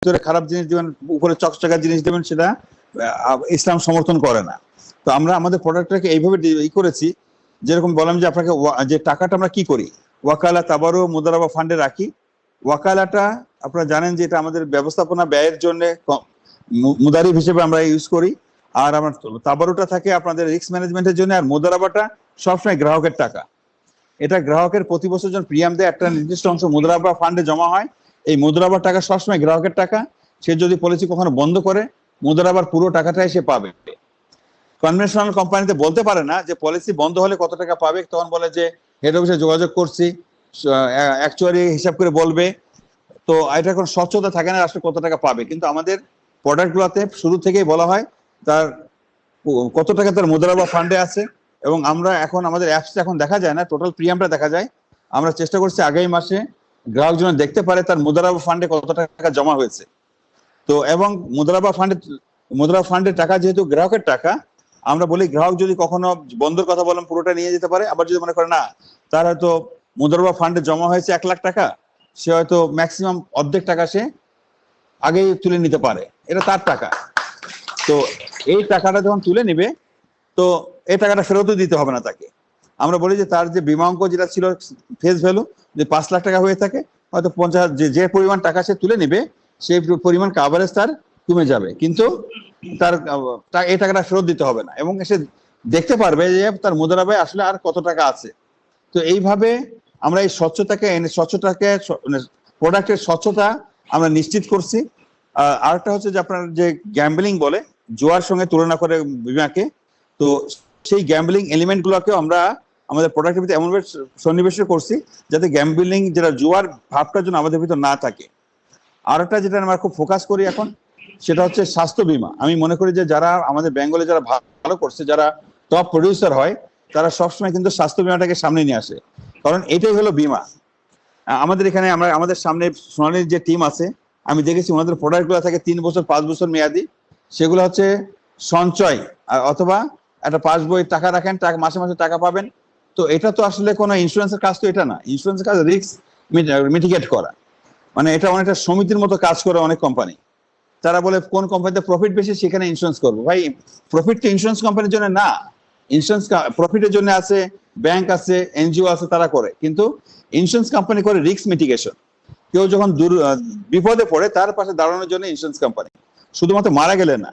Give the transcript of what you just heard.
ভিতরে খারাপ জিনিস দিবেন, উপরে চকচকা জিনিস দেবেন, সেটা ইসলাম সমর্থন করে না। তো আমরা আমাদের প্রোডাক্টটাকে এইভাবে করেছি, যেরকম বললাম যে আপনাকে যে টাকাটা আমরা কি করি, ওয়াকালা তাবারু মুদারাবা ফান্ডে রাখি। ওয়াকালাটা আপনারা জানেন যে এটা আমাদের ব্যবস্থাপনা ব্যয়ের জন্য মুদারিব হিসেবে আমরা ইউজ করি, আর আমার তাবারুটা থাকে আপনাদের রিস্ক ম্যানেজমেন্টের জন্য, আর মুদারাবাটা সবসময় গ্রাহকের টাকা। এটা গ্রাহকের প্রতি বছর যখন প্রিমিয়াম দেয় একটা নির্দিষ্ট অংশ মুদারাবা ফান্ডে জমা হয়। এই মুদারাবার টাকা সবসময় গ্রাহকের টাকা। সে যদি পলিসি কখনো বন্ধ করে, মুদারাবার পুরো টাকাটাই সে পাবে। কনভেনশনাল কোম্পানিতে বলতে পারে না যে পলিসি বন্ধ হলে কত টাকা পাবে, তখন বলে যে হেড অফিসে যোগাযোগ করছি, অ্যাকচুয়ালি হিসাব করে বলবে। তো এটা কোনো স্বচ্ছতা থাকে না আসলে কত টাকা পাবে। কিন্তু আমাদের প্রোডাক্টগুলোতে শুরু থেকেই বলা হয় তার কত টাকা তার মুদারাবা ফান্ডে আছে। এবং আমরা এখন আমাদের অ্যাপসে এখন দেখা যায় না, টোটাল প্রিমিয়ামটা দেখা যায়। আমরা চেষ্টা করছি আগামী মাসে গ্রাহক যেন দেখতে পারে তার মুদারাবা ফান্ডে কত টাকা জমা হয়েছে। তো এবং মুদারাবা ফান্ডের টাকা যেহেতু গ্রাহকের টাকা, আমরা বলি গ্রাহক যদি কখনো বন্ধুর কথা বলেন পুরোটা নিয়ে যেতে পারে। আবার যদি মনে করে না তার হয়তো মুদারাবা ফান্ডে জমা হয়েছে 1 লাখ টাকা, সে হয়তো ম্যাক্সিমাম অর্ধেক টাকা সে আগেই তুলে নিতে পারে, এটা তার টাকা। তো এই টাকাটা যখন তুলে নিবে, তো এই টাকাটা ফেরতও দিতে হবে না তাকে। আমরা বলি যে তার যে বীমা অঙ্ক যেটা ছিল ফেস ভ্যালু যে 5 লাখ টাকা হয়ে থাকে, হয়তো 50 যে পরিমাণ টাকা সে তুলে নিবে সেই পরিমাণ কাভারেজ তার কমে যাবে, কিন্তু তার এই টাকাটা ফেরত দিতে হবে না, এবং সে দেখতে পারবে যে তার মুদারাবায় আসলে আর কত টাকা আছে। তো এইভাবে আমরা এই স্বচ্ছতাকে প্রোডাক্টের স্বচ্ছতা আমরা নিশ্চিত করছি। আরেকটা হচ্ছে যে আপনার যে গ্যাম্বলিং বলে, জুয়ার সঙ্গে তুলনা করে বিমাকে, তো সেই গ্যাম্বলিং এলিমেন্ট গুলোকে আমরা আমাদের প্রোডাক্টের ভিতরে এমনভাবে সন্নিবেশ করছি যাতে গ্যাম্বলিং যেটা জুয়ার ভাবটার জন্য আমাদের ভিতর না থাকে। আর একটা যেটা আমরা খুব ফোকাস করি এখন, সেটা হচ্ছে স্বাস্থ্য বীমা। আমি মনে করি যে যারা আমাদের বেঙ্গলে যারা ভালো করছে, যারা টপ প্রডিউসার হয়, তারা সবসময় কিন্তু স্বাস্থ্য বীমাটাকে সামনে নিয়ে আসে, কারণ এটাই হলো বীমা। আমাদের এখানে আমাদের সামনে সোনালীর যে টিম আছে, আমি দেখেছি ওনাদের প্রোডাক্টগুলো থাকে 3 বছর 5 বছর মেয়াদি। সেগুলো হচ্ছে সঞ্চয়, অথবা একটা পাসবই টাকা রাখেন, মাসে মাসে টাকা পাবেন। তো এটা তো আসলে কোনো ইন্স্যুরেন্সের কাজ তো এটা না। ইন্স্যুরেন্সের কাজ রিস্ক মিটিগেট করা, মানে এটা অনেকটা সমিতির মতো কাজ করে অনেক কোম্পানি। তারা বলে কোন কোম্পানিতে প্রফিট বেশি সেখানে ইন্স্যুরেন্স করবো। ভাই, প্রফিট তো ইন্স্যুরেন্স কোম্পানির জন্য না। ইন্স্যুরেন্স প্রফিটের জন্য আছে, ব্যাংক আছে, এনজিও আছে, তারা করে। কিন্তু ইন্স্যুরেন্স কোম্পানি করে রিস্ক মিটিগেশন। কেউ যখন বিপদে পড়ে তার পাশে দাঁড়ানোর জন্য ইন্স্যুরেন্স কোম্পানি, শুধুমাত্র মারা গেলে না।